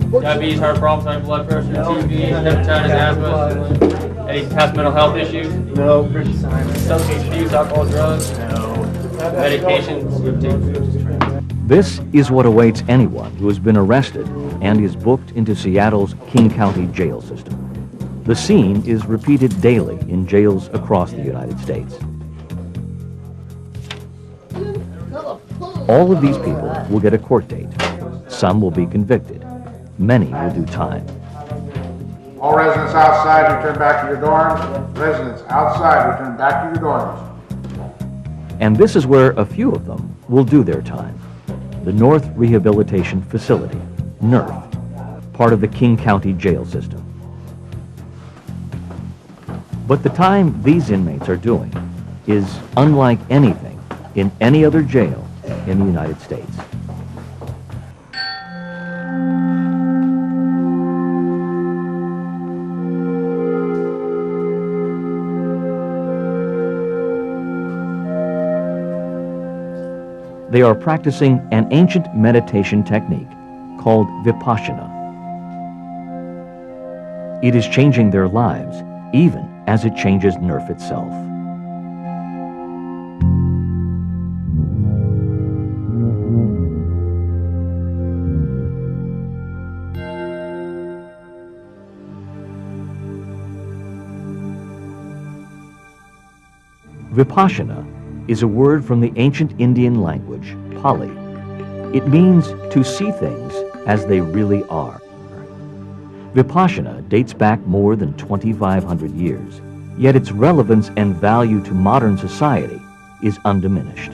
Diabetes, heart problems, high blood pressure, TB, hepatitis, asthma, any past mental health issues? No. Substance abuse, alcohol, drugs? No. Medications? This is what awaits anyone who has been arrested and is booked into Seattle's King County jail system. The scene is repeated daily in jails across the United States. All of these people will get a court date. Some will be convicted. Many will do time. All residents outside, return back to your dorms. Residents outside, return back to your dorms. And this is where a few of them will do their time. The North Rehabilitation Facility, NRF, part of the King County jail system. But the time these inmates are doing is unlike anything in any other jail in the United States. They are practicing an ancient meditation technique called vipassana. It is changing their lives, even as it changes NRF itself. Vipassana is a word from the ancient Indian language, Pali. It means to see things as they really are. Vipassana dates back more than 2,500 years, yet its relevance and value to modern society is undiminished.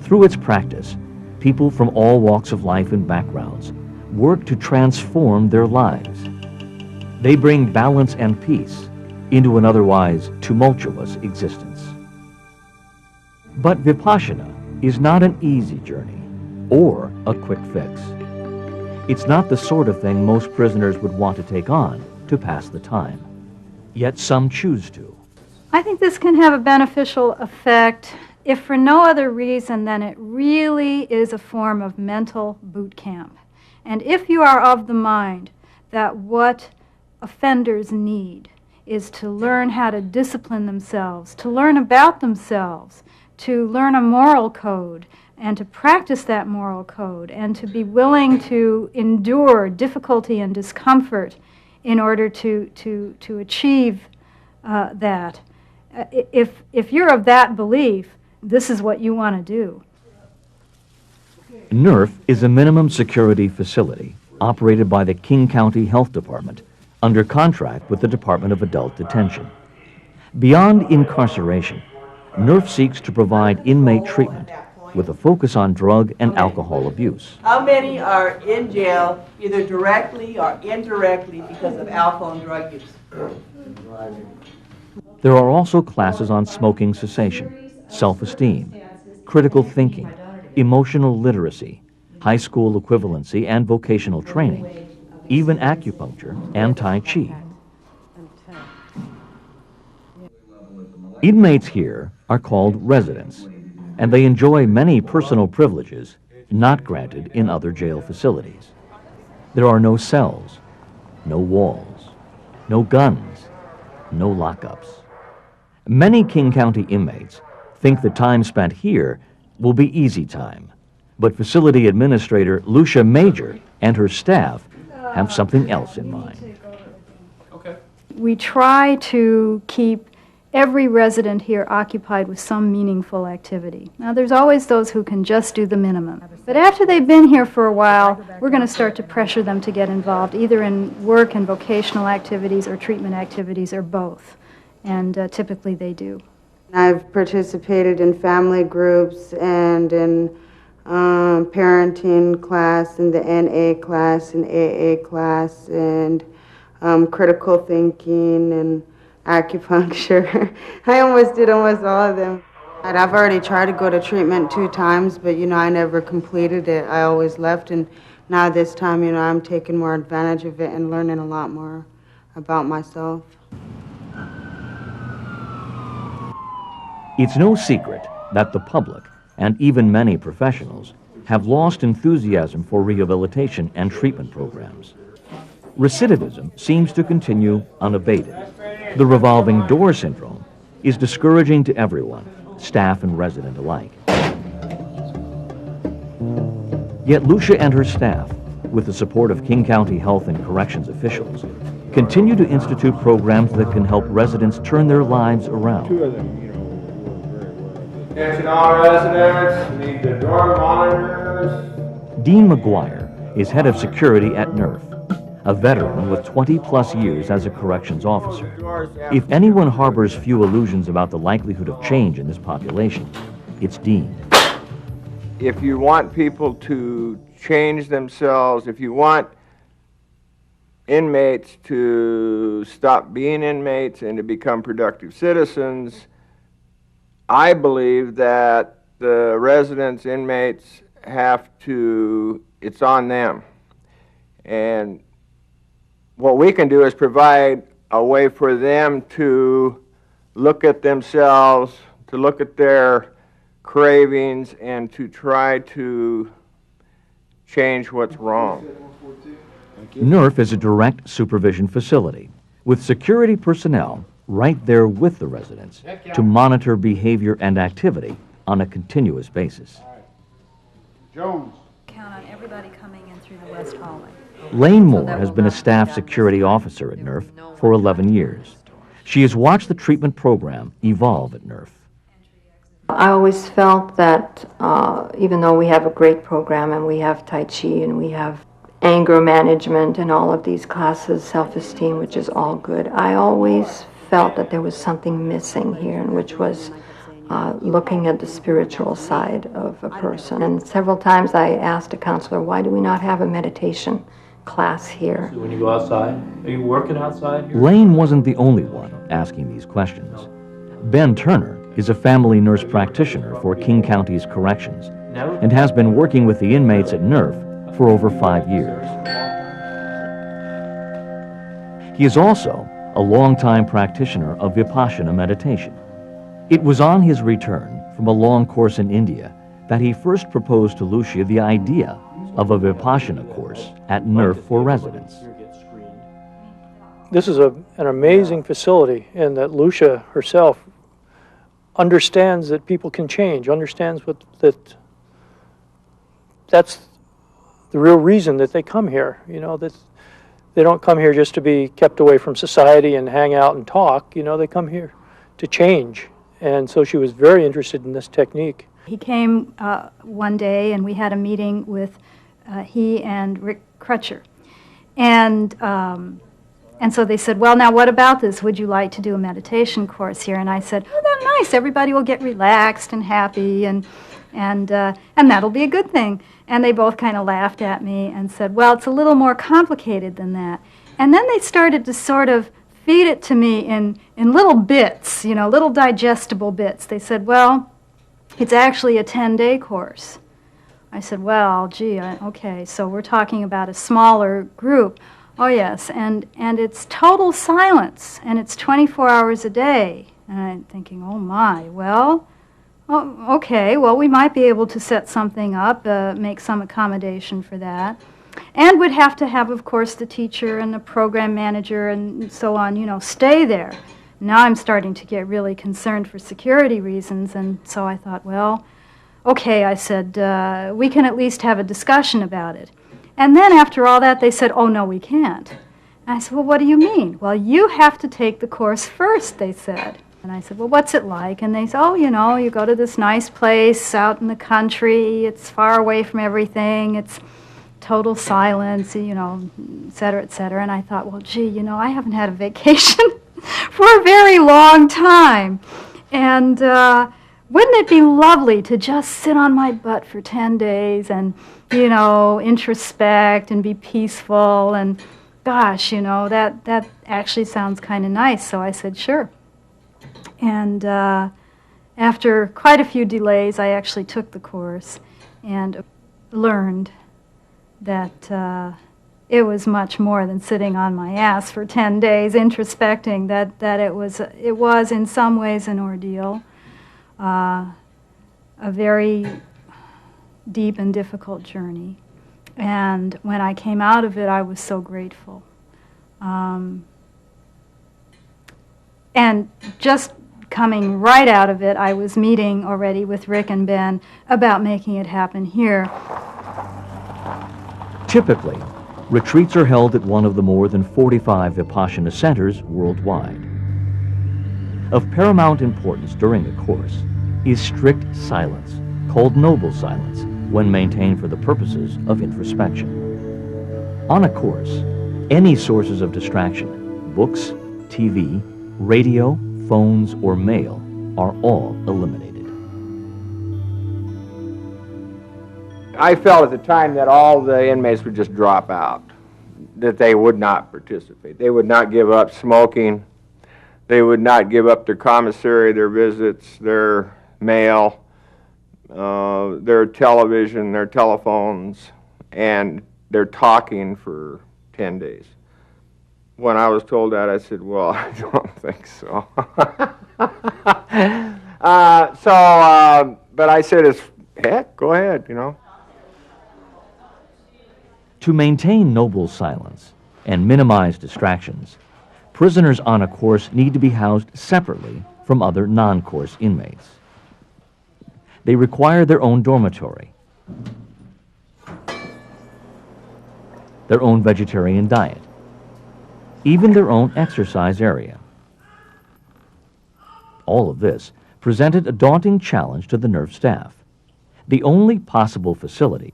Through its practice, people from all walks of life and backgrounds work to transform their lives. They bring balance and peace into an otherwise tumultuous existence. But Vipassana is not an easy journey or a quick fix. It's not the sort of thing most prisoners would want to take on to pass the time. Yet some choose to. I think this can have a beneficial effect if for no other reason than it really is a form of mental boot camp. And if you are of the mind that what offenders need is to learn how to discipline themselves, to learn about themselves, to learn a moral code, and to practice that moral code, and to be willing to endure difficulty and discomfort in order to achieve that. If you're of that belief, this is what you want to do. NRF is a minimum security facility operated by the King County Health Department under contract with the Department of Adult Detention. Beyond incarceration, NRF seeks to provide inmate treatment with a focus on drug and alcohol abuse. How many are in jail either directly or indirectly because of alcohol and drug use? There are also classes on smoking cessation, self-esteem, critical thinking, emotional literacy, high school equivalency and vocational training, even acupuncture and Tai Chi. Inmates here are called residents, and they enjoy many personal privileges not granted in other jail facilities. There are no cells, no walls, no guns, no lockups. Many King County inmates think the time spent here will be easy time, but facility administrator Lucia Major and her staff have something else in mind. Okay. We try to keep every resident here occupied with some meaningful activity. Now, there's always those who can just do the minimum. But after they've been here for a while, we're going to start to pressure them to get involved, either in work and vocational activities or treatment activities or both. And typically they do. I've participated in family groups and in parenting class, and the NA class, and AA class, and critical thinking, and acupuncture. I almost did almost all of them. And I've already tried to go to treatment 2 times, but, I never completed it. I always left, and now this time, I'm taking more advantage of it and learning a lot more about myself. It's no secret that the public, and even many professionals, have lost enthusiasm for rehabilitation and treatment programs. Recidivism seems to continue unabated. The revolving door syndrome is discouraging to everyone, staff and resident alike. Yet Lucia and her staff, with the support of King County Health and Corrections officials, continue to institute programs that can help residents turn their lives around. Attention all residents, need the door monitors. Dean McGuire is head of security at NERF, a veteran with 20-plus years as a corrections officer. If anyone harbors few illusions about the likelihood of change in this population, it's Dean. If you want people to change themselves, if you want inmates to stop being inmates and to become productive citizens, I believe that the residents, inmates have to, it's on them. And what we can do is provide a way for them to look at themselves, to look at their cravings, and to try to change what's wrong. NERF is a direct supervision facility with security personnel right there with the residents to monitor behavior and activity on a continuous basis. Jones. Count on everybody coming in through the west hallway. Lane Moore has been a staff security officer at NERF for 11 years. She has watched the treatment program evolve at NERF. I always felt that even though we have a great program and we have Tai Chi and we have anger management and all of these classes, self-esteem, which is all good, I always felt that there was something missing here, and which was looking at the spiritual side of a person. And several times I asked a counselor, why do we not have a meditation class here? So when you go outside, are you working outside here? Lane wasn't the only one asking these questions. Ben Turner is a family nurse practitioner for King County's Corrections and has been working with the inmates at NERF for over 5 years. He is also a longtime practitioner of vipassana meditation. It was on his return from a long course in India that he first proposed to Lucia the idea of a vipassana course at NERF for residents. This is an amazing facility, and that Lucia herself understands that people can change, understands that's the real reason that they come here. You know, that they don't come here just to be kept away from society and hang out and talk. You know, they come here to change. And so she was very interested in this technique. He came one day and we had a meeting with he and Rick Crutcher. And so they said, well, now what about this? Would you like to do a meditation course here? And I said, oh, that's nice. Everybody will get relaxed and happy, and that'll be a good thing. And they both kind of laughed at me and said, well, it's a little more complicated than that. And then they started to sort of feed it to me in little bits, you know, little digestible bits. They said, well, it's actually a 10-day course. I said, well, gee, okay, so we're talking about a smaller group. Oh, yes, and it's total silence, and it's 24 hours a day. And I'm thinking, oh, my, well, oh, okay, well, we might be able to set something up, make some accommodation for that. And would have to have, of course, the teacher and the program manager and so on, you know, stay there. Now I'm starting to get really concerned for security reasons, and so I thought, well, okay, I said, we can at least have a discussion about it. And then after all that, they said, oh, no, we can't. And I said, well, what do you mean? Well, you have to take the course first, they said. And I said, well, what's it like? And they said, oh, you know, you go to this nice place out in the country. It's far away from everything. It's total silence, you know, et cetera, et cetera. And I thought, well, gee, you know, I haven't had a vacation for a very long time. And wouldn't it be lovely to just sit on my butt for 10 days and, you know, introspect and be peaceful? And gosh, you know, that actually sounds kind of nice. So I said, sure. And after quite a few delays, I actually took the course and learned that it was much more than sitting on my ass for 10 days introspecting, that it was in some ways an ordeal, a very deep and difficult journey. And when I came out of it, I was so grateful. And just coming right out of it, I was meeting already with Rick and Ben about making it happen here. Typically, retreats are held at one of the more than 45 Vipassana centers worldwide. Of paramount importance during a course is strict silence, called noble silence, when maintained for the purposes of introspection. On a course, any sources of distraction, books, TV, radio, phones, or mail, are all eliminated. I felt at the time that all the inmates would just drop out, that they would not participate. They would not give up smoking. They would not give up their commissary, their visits, their mail, their television, their telephones, and their talking for 10 days. When I was told that, I said, well, I don't think so. But I said, heck, go ahead, you know. To maintain noble silence and minimize distractions, prisoners on a course need to be housed separately from other non-course inmates. They require their own dormitory, their own vegetarian diet, even their own exercise area. All of this presented a daunting challenge to the NERF staff. The only possible facility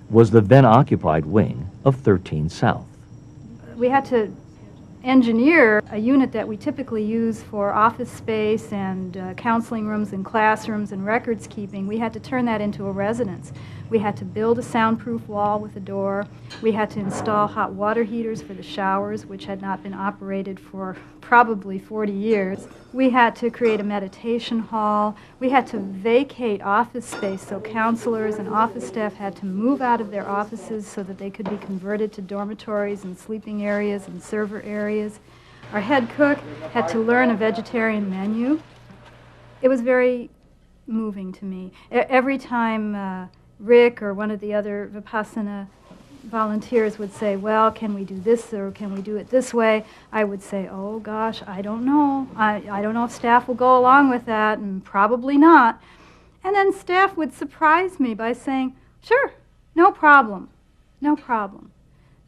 was the then-occupied wing of 13 South. We had to engineer a unit that we typically use for office space and counseling rooms and classrooms and records keeping. We had to turn that into a residence. We had to build a soundproof wall with a door. We had to install hot water heaters for the showers, which had not been operated for probably 40 years. We had to create a meditation hall. We had to vacate office space, so counselors and office staff had to move out of their offices so that they could be converted to dormitories and sleeping areas and server areas. Our head cook had to learn a vegetarian menu. It was very moving to me. Every time Rick or one of the other Vipassana volunteers would say, well, can we do this or can we do it this way? I would say, oh gosh, I don't know. I don't know if staff will go along with that, and probably not. And then staff would surprise me by saying, sure, no problem, no problem.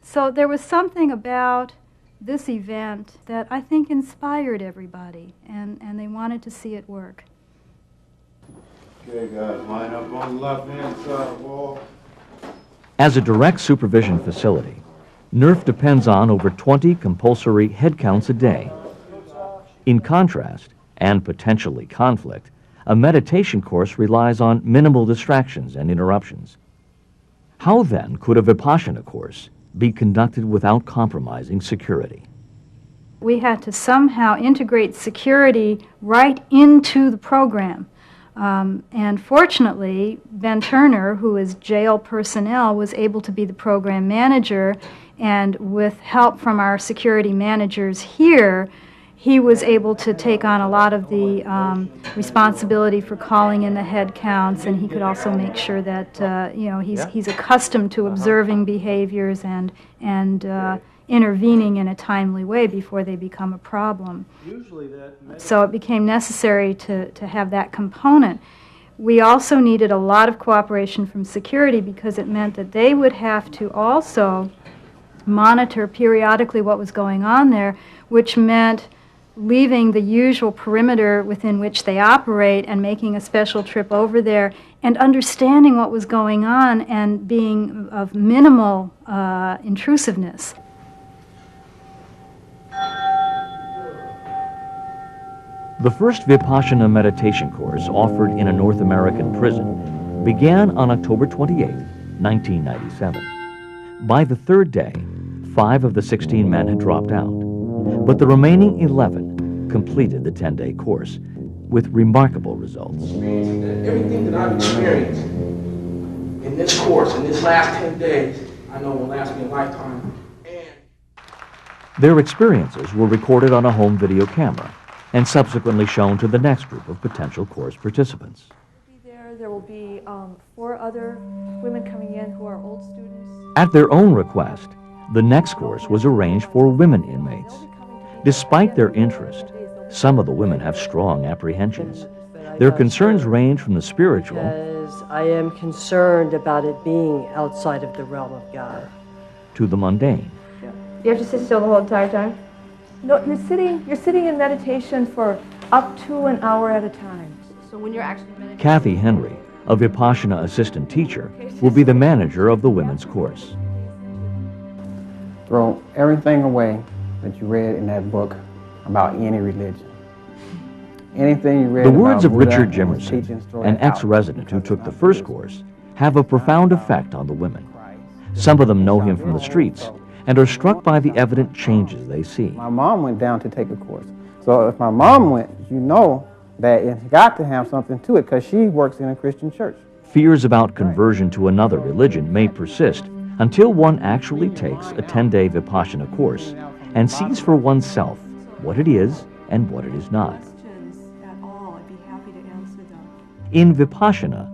So there was something about this event that I think inspired everybody, and they wanted to see it work. Okay, guys, line up on the left-hand side of the wall. As a direct supervision facility, NERF depends on over 20 compulsory head counts a day. In contrast, and potentially conflict, a meditation course relies on minimal distractions and interruptions. How then could a Vipassana course be conducted without compromising security? We had to somehow integrate security right into the program. And fortunately, Ben Turner, who is jail personnel, was able to be the program manager, and with help from our security managers here, he was able to take on a lot of the responsibility for calling in the head counts, and he could also make sure that he's accustomed to observing behaviors and intervening in a timely way before they become a problem. So it became necessary to have that component. We also needed a lot of cooperation from security because it meant that they would have to also monitor periodically what was going on there, which meant leaving the usual perimeter within which they operate and making a special trip over there and understanding what was going on and being of minimal intrusiveness. The first Vipassana meditation course offered in a North American prison began on October 28, 1997. By the third day, 5 of the 16 men had dropped out, but the remaining 11 completed the 10-day course with remarkable results. Everything that I've experienced in this course, in this last 10 days, I know will last me a lifetime. Their experiences were recorded on a home video camera and subsequently shown to the next group of potential course participants. there will be 4 other women coming in who are old students. At their own request, the next course was arranged for women inmates. Despite their interest, some of the women have strong apprehensions. Their concerns range from the spiritual, because I am concerned about it being outside of the realm of God, to the mundane. You have to sit still the whole entire time? No, you're sitting in meditation for up to an hour at a time. So when you're actually meditating... Kathy Henry, a Vipassana assistant teacher, will be the manager of the women's course. Throw everything away that you read in that book about any religion. Anything you read The about words of Buddha Richard Jimerson, an ex-resident who took the first course, have a profound effect on the women. Some of them know him from the streets and are struck by the evident changes they see. My mom went down to take a course. So if my mom went, you know that it's got to have something to it because she works in a Christian church. Fears about conversion to another religion may persist until one actually takes a 10-day Vipassana course and sees for oneself what it is and what it is not. In Vipassana,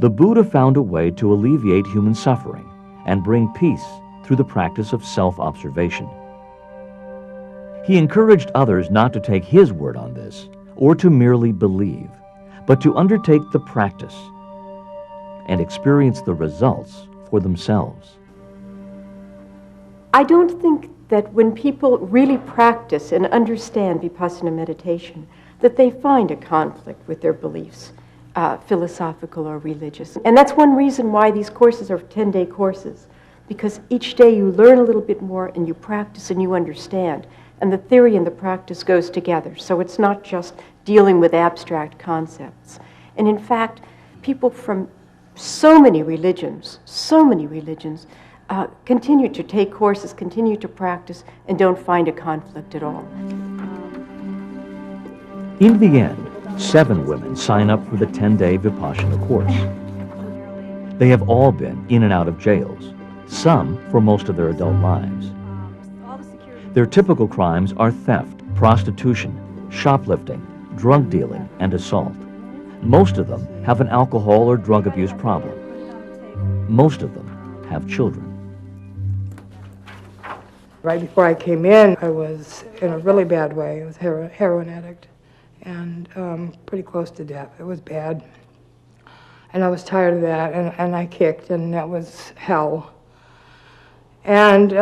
the Buddha found a way to alleviate human suffering and bring peace through the practice of self-observation. He encouraged others not to take his word on this or to merely believe, but to undertake the practice and experience the results for themselves. I don't think that when people really practice and understand Vipassana meditation, that they find a conflict with their beliefs, philosophical or religious. And that's one reason why these courses are 10-day courses, because each day you learn a little bit more and you practice and you understand. And the theory and the practice goes together. So it's not just dealing with abstract concepts. And in fact, people from so many religions, continue to take courses, continue to practice, and don't find a conflict at all. In the end, 7 women sign up for the 10-day Vipassana course. They have all been in and out of jails, some for most of their adult lives. Their typical crimes are theft, prostitution, shoplifting, drug dealing, and assault. Most of them have an alcohol or drug abuse problem. Most of them have children. Right before I came in, I was in a really bad way. I was a heroin addict and pretty close to death. It was bad. And I was tired of that, and I kicked, and that was hell. And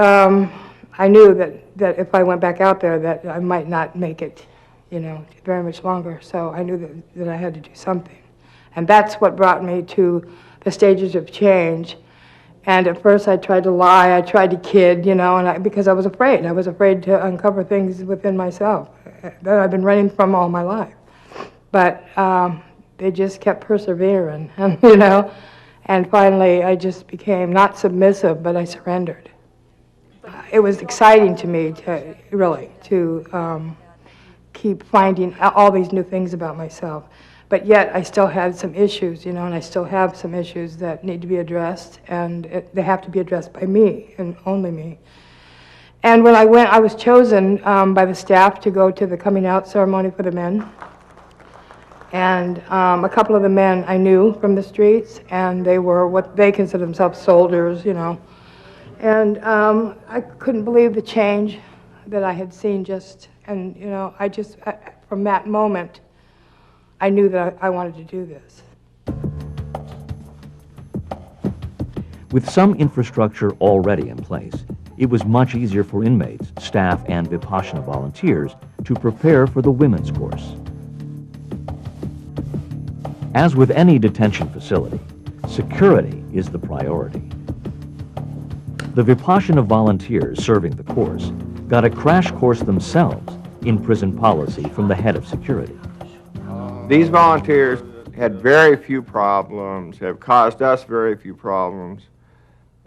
I knew that if I went back out there that I might not make it, very much longer. So I knew that I had to do something. And that's what brought me to the stages of change. And at first I tried to lie, I tried to kid, because I was afraid. I was afraid to uncover things within myself that I've been running from all my life. But they just kept persevering, and finally I just became not submissive, but I surrendered. It was exciting to me to keep finding all these new things about myself. But yet I still had some issues, and I still have some issues that need to be addressed, and they have to be addressed by me and only me. And when I went, I was chosen by the staff to go to the coming out ceremony for the men. And a couple of the men I knew from the streets, and they were what they consider themselves soldiers, And I couldn't believe the change that I had seen from that moment, I knew that I wanted to do this. With some infrastructure already in place, it was much easier for inmates, staff, and Vipassana volunteers to prepare for the women's course. As with any detention facility, security is the priority. The Vipassana volunteers serving the course got a crash course themselves in prison policy from the head of security. These volunteers had very few problems, have caused us very few problems,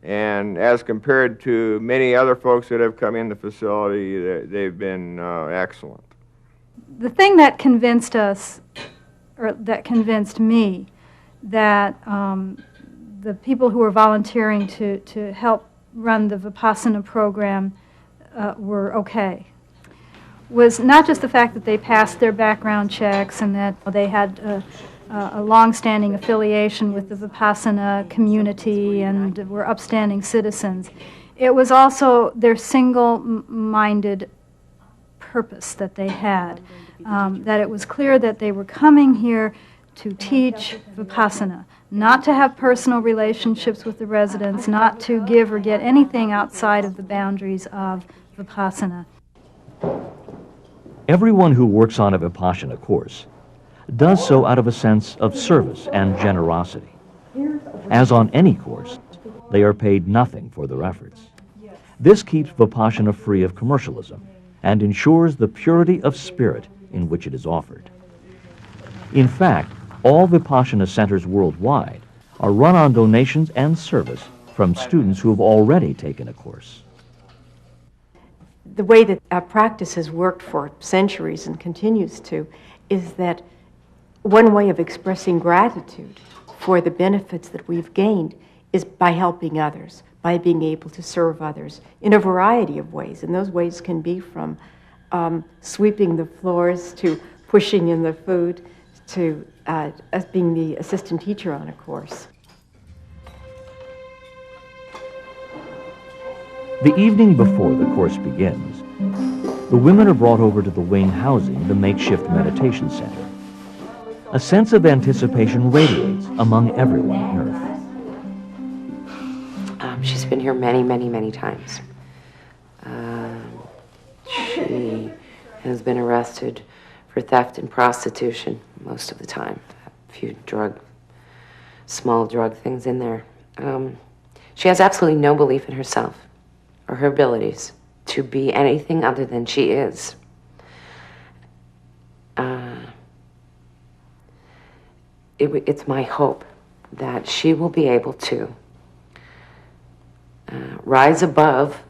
and as compared to many other folks that have come in the facility, they've been excellent. The thing that convinced us, or that convinced me, that the people who were volunteering to help run the Vipassana program were okay, was not just the fact that they passed their background checks and that they had a long-standing affiliation with the Vipassana community and were upstanding citizens. It was also their single-minded purpose that they had, that it was clear that they were coming here to teach Vipassana, not to have personal relationships with the residents, not to give or get anything outside of the boundaries of Vipassana. Everyone who works on a Vipassana course does so out of a sense of service and generosity. As on any course, they are paid nothing for their efforts. This keeps Vipassana free of commercialism and ensures the purity of spirit in which it is offered. In fact, all Vipassana centers worldwide are run on donations and service from students who have already taken a course. The way that our practice has worked for centuries and continues to is that one way of expressing gratitude for the benefits that we've gained is by helping others, by being able to serve others in a variety of ways. And those ways can be from sweeping the floors to pushing in the food to as being the assistant teacher on a course. The evening before the course begins, the women are brought over to the wing housing the makeshift meditation center. A sense of anticipation radiates among everyone on Earth. She's been here many, many, many times. She has been arrested for theft and prostitution most of the time. A few small drug things in there. She has absolutely no belief in herself or her abilities to be anything other than she is. It's my hope that she will be able to rise above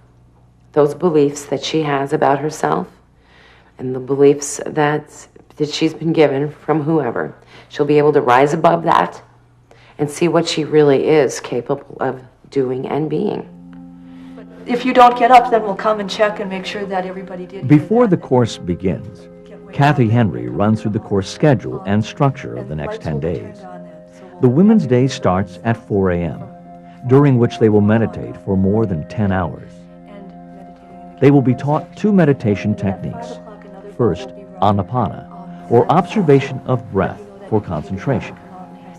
those beliefs that she has about herself and the beliefs that she's been given from whoever. She'll be able to rise above that and see what she really is capable of doing and being. If you don't get up, then we'll come and check and make sure that everybody did. Before the course begins, Kathy Henry runs through the course schedule and structure of the next 10 days. The women's day starts at 4 a.m., during which they will meditate for more than 10 hours. They will be taught 2 meditation techniques. First, Anapana, or observation of breath for concentration,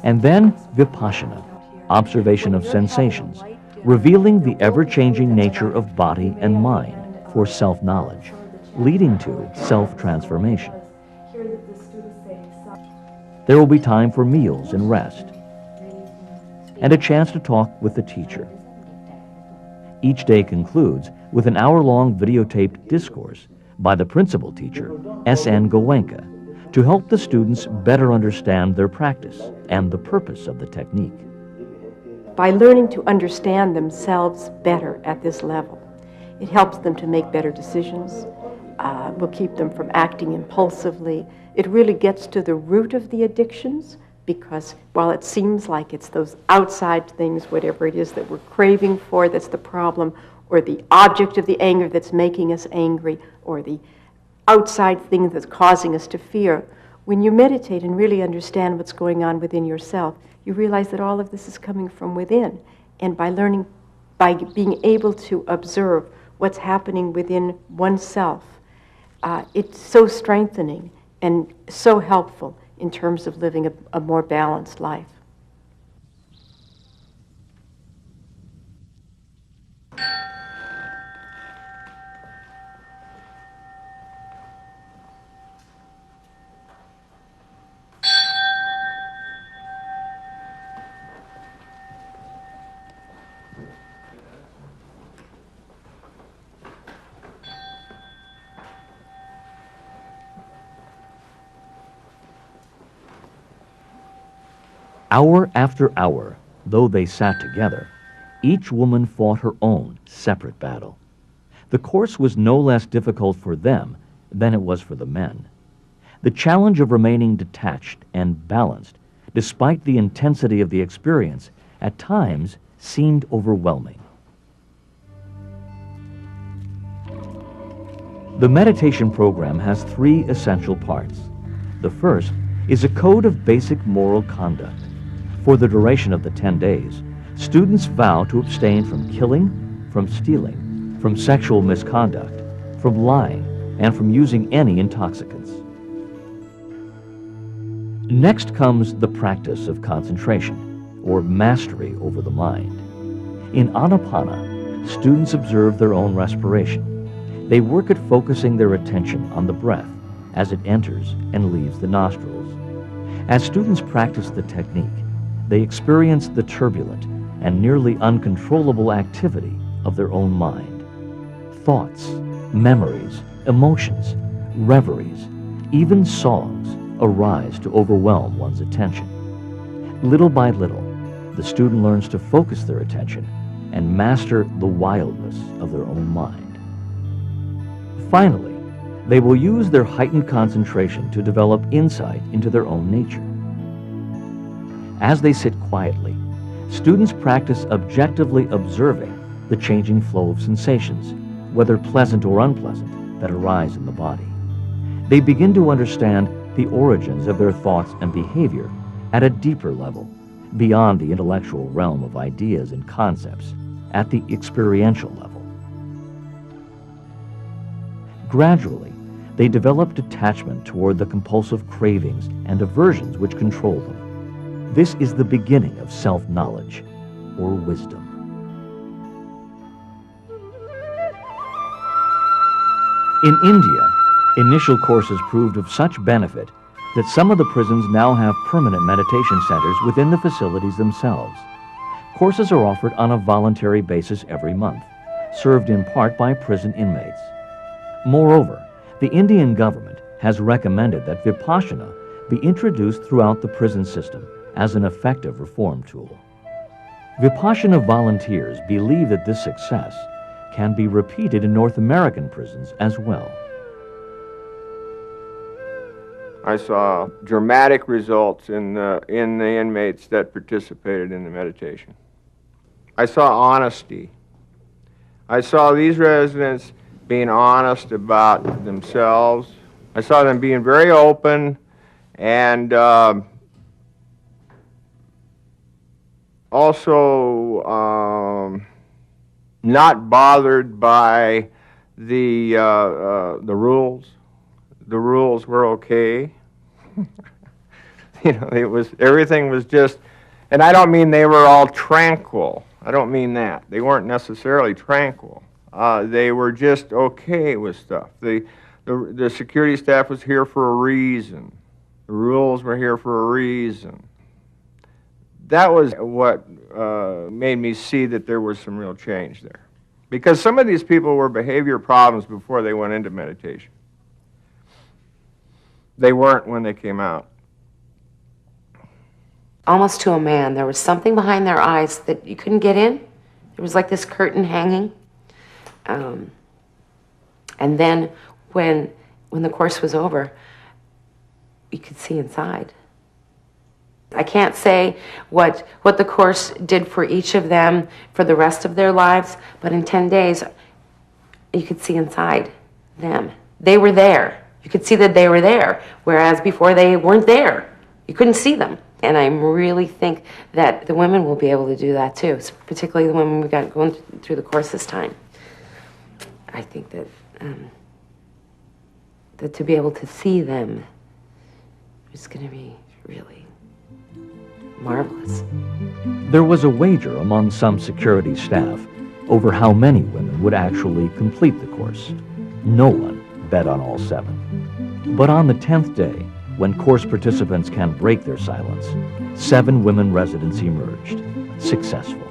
and then Vipassana, observation of sensations, revealing the ever-changing nature of body and mind for self-knowledge, leading to self-transformation. There will be time for meals and rest, and a chance to talk with the teacher. Each day concludes with an hour-long videotaped discourse by the principal teacher, S.N. Goenka, to help the students better understand their practice and the purpose of the technique. By learning to understand themselves better at this level, it helps them to make better decisions, will keep them from acting impulsively. It really gets to the root of the addictions, because while it seems like it's those outside things, whatever it is that we're craving for that's the problem, or the object of the anger that's making us angry, or the outside thing that's causing us to fear, when you meditate and really understand what's going on within yourself, you realize that all of this is coming from within. And by learning, by being able to observe what's happening within oneself, it's so strengthening and so helpful in terms of living a more balanced life. Hour after hour, though they sat together, each woman fought her own separate battle. The course was no less difficult for them than it was for the men. The challenge of remaining detached and balanced, despite the intensity of the experience, at times seemed overwhelming. The meditation program has 3 essential parts. The first is a code of basic moral conduct. For the duration of the 10 days, students vow to abstain from killing, from stealing, from sexual misconduct, from lying, and from using any intoxicants. Next comes the practice of concentration, or mastery over the mind. In Anapana, students observe their own respiration. They work at focusing their attention on the breath as it enters and leaves the nostrils. As students practice the technique, they experience the turbulent and nearly uncontrollable activity of their own mind. Thoughts, memories, emotions, reveries, even songs arise to overwhelm one's attention. Little by little, the student learns to focus their attention and master the wildness of their own mind. Finally, they will use their heightened concentration to develop insight into their own nature. As they sit quietly, students practice objectively observing the changing flow of sensations, whether pleasant or unpleasant, that arise in the body. They begin to understand the origins of their thoughts and behavior at a deeper level, beyond the intellectual realm of ideas and concepts, at the experiential level. Gradually, they develop detachment toward the compulsive cravings and aversions which control them. This is the beginning of self-knowledge, or wisdom. In India, initial courses proved of such benefit that some of the prisons now have permanent meditation centers within the facilities themselves. Courses are offered on a voluntary basis every month, served in part by prison inmates. Moreover, the Indian government has recommended that vipassana be introduced throughout the prison system as an effective reform tool. Vipassana volunteers believe that this success can be repeated in North American prisons as well. I saw dramatic results in the inmates that participated in the meditation. I saw honesty. I saw these residents being honest about themselves. I saw them being very open and also not bothered by the rules. The rules were okay. You know, everything was just, and I don't mean they were all tranquil. I don't mean that. They weren't necessarily tranquil. They were just okay with stuff. The security staff was here for a reason. The rules were here for a reason. That was what made me see that there was some real change there. Because some of these people were behavior problems before they went into meditation. They weren't when they came out. Almost to a man, there was something behind their eyes that you couldn't get in. There was like this curtain hanging. And then when the course was over, you could see inside. I can't say what the course did for each of them for the rest of their lives, but in 10 days, you could see inside them. They were there. You could see that they were there, whereas before they weren't there. You couldn't see them. And I really think that the women will be able to do that too, particularly the women we got going through the course this time. I think that that to be able to see them is going to be really marvelous. There was a wager among some security staff over how many women would actually complete the course. No one bet on all 7. But on the 10th day, when course participants can break their silence, 7 women residents emerged, successful.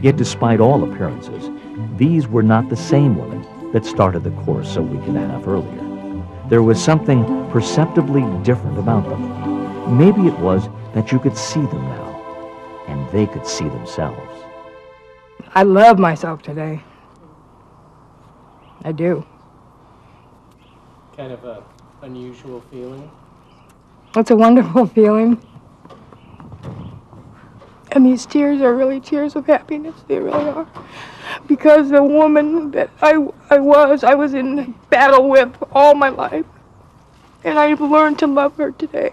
Yet despite all appearances, these were not the same women that started the course a week and a half earlier. There was something perceptibly different about them. Maybe it was that you could see them now, and they could see themselves. I love myself today. I do. Kind of a unusual feeling. It's a wonderful feeling. And these tears are really tears of happiness. They really are. Because the woman that I was in battle with all my life. And I've learned to love her today.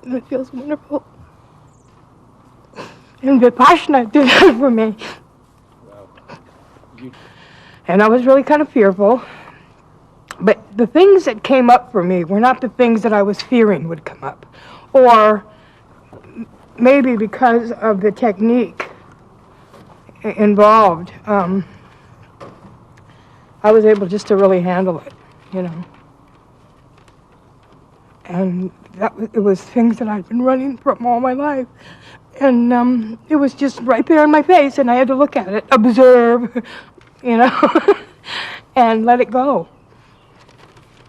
And it feels wonderful. And Vipassana did that for me. And I was really kind of fearful. But the things that came up for me were not the things that I was fearing would come up. Or maybe because of the technique involved, I was able just to really handle it, you know. And it was things that I'd been running from all my life. And it was just right there in my face, and I had to look at it, observe, you know, and let it go.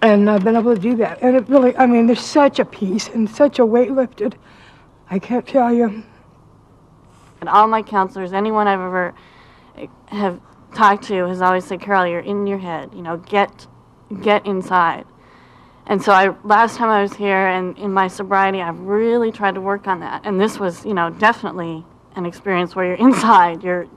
And I've been able to do that. And it really, I mean, there's such a peace and such a weight lifted. I can't tell you. And all my counselors, anyone I've ever have talked to has always said, Carol, you're in your head, you know, get inside. And so last time I was here and in my sobriety, I've really tried to work on that. And this was, you know, definitely an experience where you're inside, you're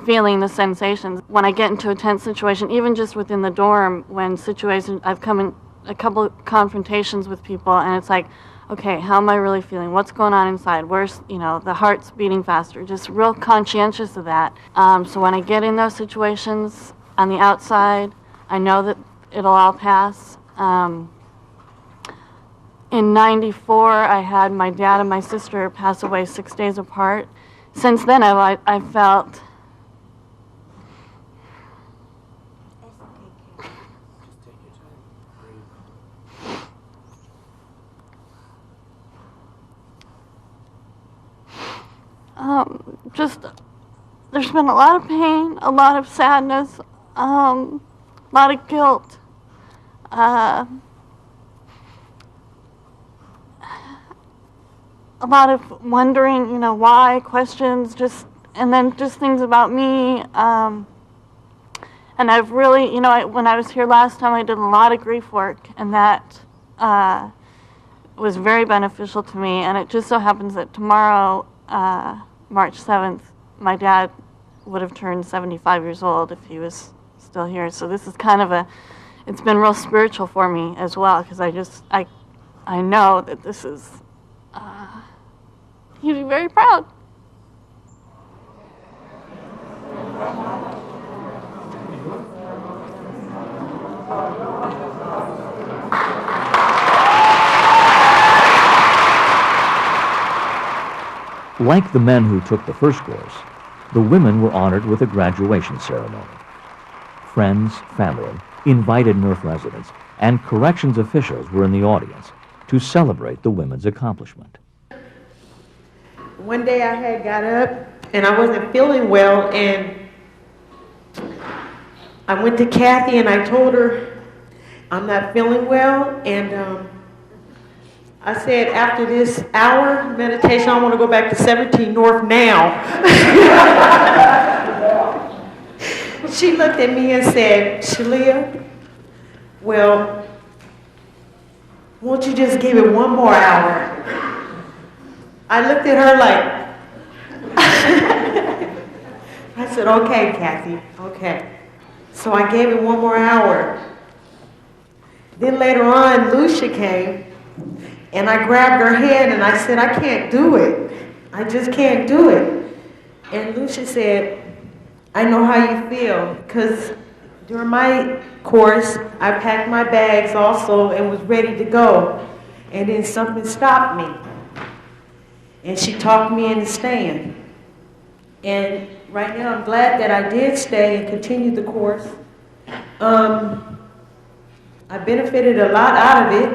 feeling the sensations. When I get into a tense situation, even just within the dorm, when situations, I've come in a couple of confrontations with people, and it's like, okay, how am I really feeling? What's going on inside? Where's, you know, the heart's beating faster? Just real conscientious of that. So when I get in those situations on the outside, I know that it'll all pass. In '94, I had my dad and my sister pass away 6 days apart. Since then, I felt just, there's been a lot of pain, a lot of sadness, a lot of guilt. A lot of wondering, you know, why, questions, and then just things about me. And I've really, you know, when I was here last time, I did a lot of grief work, and that was very beneficial to me. And it just so happens that tomorrow, March 7th, my dad would have turned 75 years old if he was still here. So this is kind of it's been real spiritual for me as well, because I know that this is, he'd be very proud. Like the men who took the first course, the women were honored with a graduation ceremony. Friends, family, invited NERF residents, and corrections officials were in the audience to celebrate the women's accomplishment. One day I had got up and I wasn't feeling well, and I went to Kathy and I told her I'm not feeling well, and I said after this hour meditation I want to go back to 17 North now. She looked at me and said, Shalia, well, won't you just give it one more hour? I looked at her like, I said, okay, Kathy, okay. So I gave it one more hour. Then later on, Lucia came, and I grabbed her hand and I said, I can't do it. I just can't do it. And Lucia said, I know how you feel, because during my course, I packed my bags also and was ready to go. And then something stopped me. And she talked me into staying. And right now I'm glad that I did stay and continued the course. I benefited a lot out of it.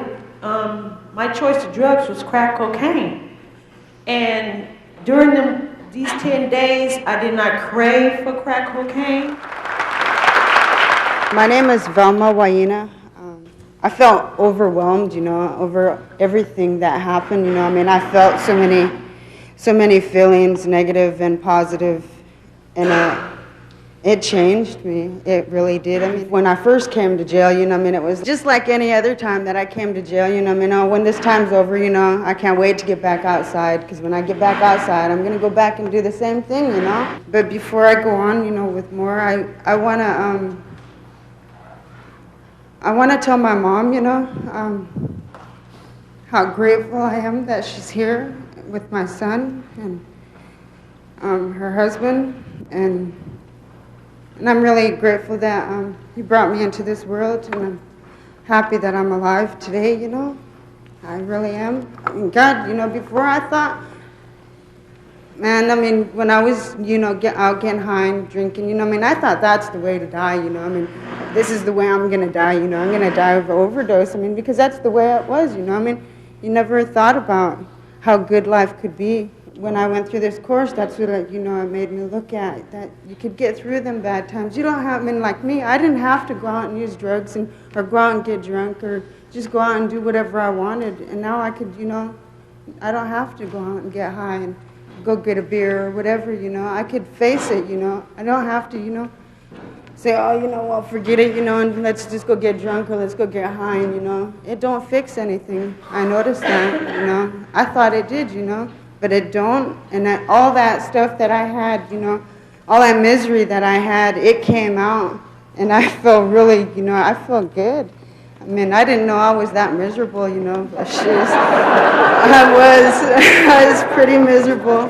My choice of drugs was crack cocaine. And during these 10 days, I did not crave for crack cocaine. My name is Velma Waina. I felt overwhelmed, you know, over everything that happened, you know. I mean, I felt so many feelings, negative and positive, and it changed me. It really did. I mean, when I first came to jail, you know, I mean, it was just like any other time that I came to jail, you know. I mean, oh, when this time's over, you know, I can't wait to get back outside, because when I get back outside, I'm going to go back and do the same thing, you know. But before I go on, you know, with more, I want to tell my mom, you know, how grateful I am that she's here with my son and her husband, and I'm really grateful that he brought me into this world, and I'm happy that I'm alive today, you know. I really am. I mean, God, you know, before I thought, man, I mean, when I was, you know, out getting high and drinking, you know, I mean, I thought that's the way to die, you know. I mean, this is the way I'm going to die, you know. I'm going to die of overdose. I mean, because that's the way it was, you know. I mean, you never thought about how good life could be. When I went through this course, that's what, you know, it made me look at, that you could get through them bad times. You don't have, I mean, like me, I didn't have to go out and use drugs or go out and get drunk or just go out and do whatever I wanted. And now I could, you know, I don't have to go out and get high and go get a beer or whatever, you know. I could face it, you know. I don't have to, you know, say, oh, you know, well, forget it, you know, and let's just go get drunk or let's go get high, and, you know. It don't fix anything. I noticed that, you know. I thought it did, you know, but it don't. And all that stuff that I had, you know, all that misery that I had, it came out. And I felt really, you know, I felt good. I mean, I didn't know I was that miserable, you know. But I was pretty miserable.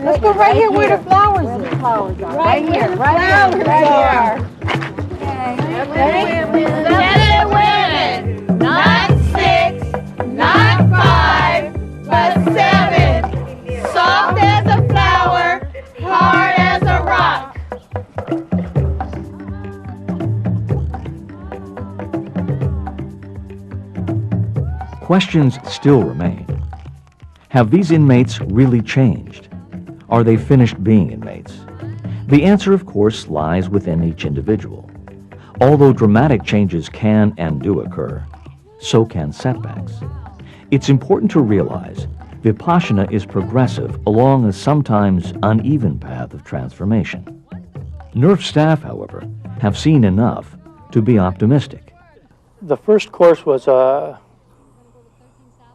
Let's go right here where the flowers are. Right here, right here. Seven women, not 6, not 5, but 7. Soft as a flower, hard as a rock. Questions still remain. Have these inmates really changed? Are they finished being inmates? The answer, of course, lies within each individual. Although dramatic changes can and do occur, so can setbacks. It's important to realize Vipassana is progressive along a sometimes uneven path of transformation. NERF staff, however, have seen enough to be optimistic. The first course was a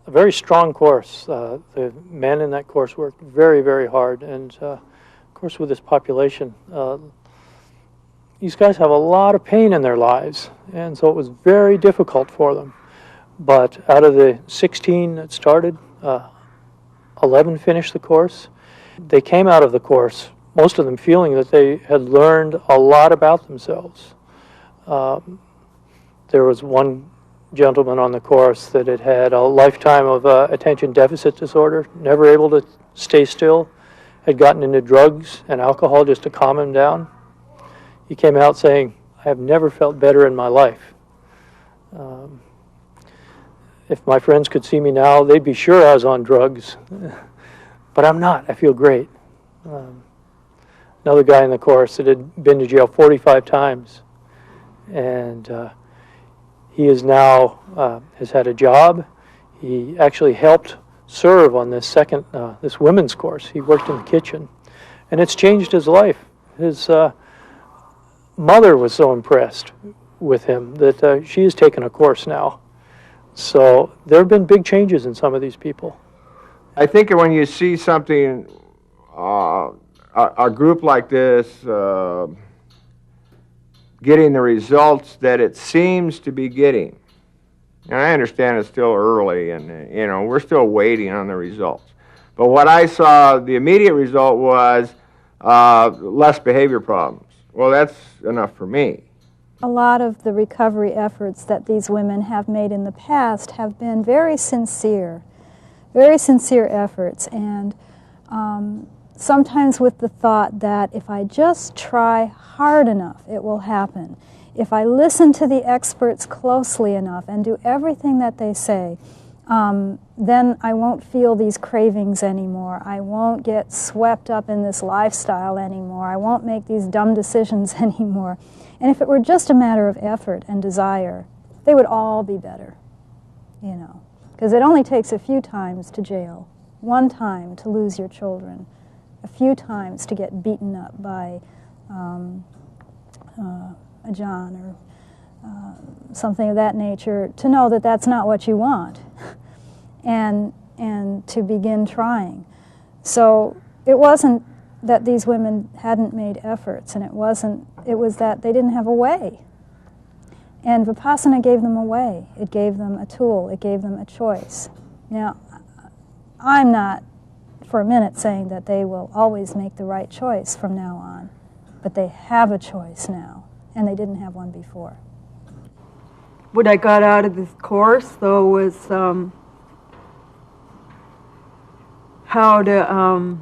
very strong course. The men in that course worked very, very hard, and of course with this population, these guys have a lot of pain in their lives, and so it was very difficult for them. But out of the 16 that started, 11 finished the course. They came out of the course, most of them feeling that they had learned a lot about themselves. There was one gentleman on the course that had had a lifetime of attention deficit disorder, never able to stay still, had gotten into drugs and alcohol just to calm him down. He came out saying, I have never felt better in my life. If my friends could see me now, they'd be sure I was on drugs. But I'm not. I feel great. Another guy in the course that had been to jail 45 times. And he is now, has had a job. He actually helped serve on this this women's course. He worked in the kitchen. And it's changed his life. His mother was so impressed with him that she has taken a course now. So there have been big changes in some of these people. I think when you see something, a group like this, getting the results that it seems to be getting, and I understand it's still early and, you know, we're still waiting on the results. But what I saw, the immediate result was less behavior problems. Well, that's enough for me. A lot of the recovery efforts that these women have made in the past have been very sincere efforts, and sometimes with the thought that if I just try hard enough, it will happen. If I listen to the experts closely enough and do everything that they say, then I won't feel these cravings anymore. I won't get swept up in this lifestyle anymore. I won't make these dumb decisions anymore. And if it were just a matter of effort and desire, they would all be better, you know. Because it only takes a few times to jail, one time to lose your children, a few times to get beaten up by a John or something of that nature, to know that that's not what you want, and to begin trying. So it wasn't that these women hadn't made efforts, and it was that they didn't have a way. And Vipassana gave them a way. It gave them a tool. It gave them a choice. Now, I'm not for a minute saying that they will always make the right choice from now on, but they have a choice now, and they didn't have one before. What I got out of this course, though, was how to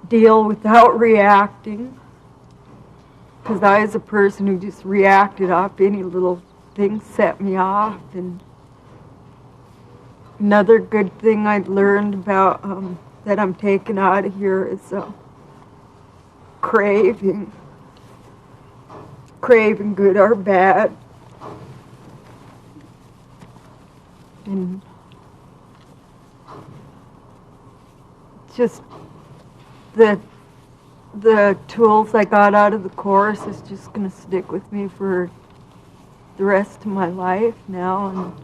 deal without reacting. Because I was a person who just reacted off any little thing set me off. And another good thing I learned about that I'm taking out of here is craving. Craving, good or bad. And just the tools I got out of the course is just going to stick with me for the rest of my life now. And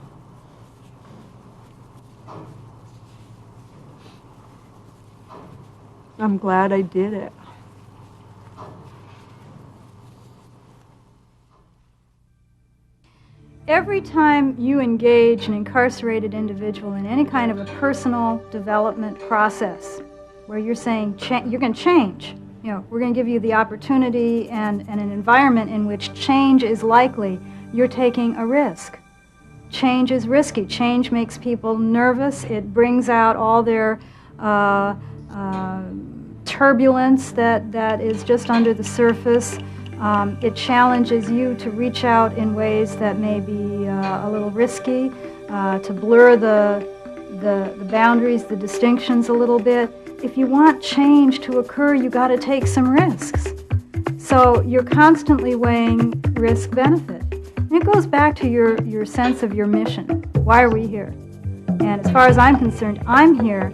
I'm glad I did it. Every time you engage an incarcerated individual in any kind of a personal development process where you're saying you're going to change, we're going to give you the opportunity and an environment in which change is likely, you're taking a risk. Change is risky. Change makes people nervous. It brings out all their turbulence that is just under the surface. It challenges you to reach out in ways that may be a little risky, to blur the boundaries, the distinctions a little bit. If you want change to occur, you got to take some risks. So you're constantly weighing risk-benefit. And it goes back to your sense of your mission. Why are we here? And as far as I'm concerned, I'm here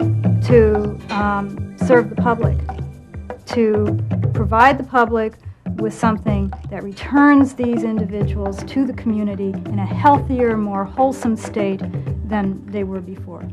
to serve the public, to provide the public with something that returns these individuals to the community in a healthier, more wholesome state than they were before.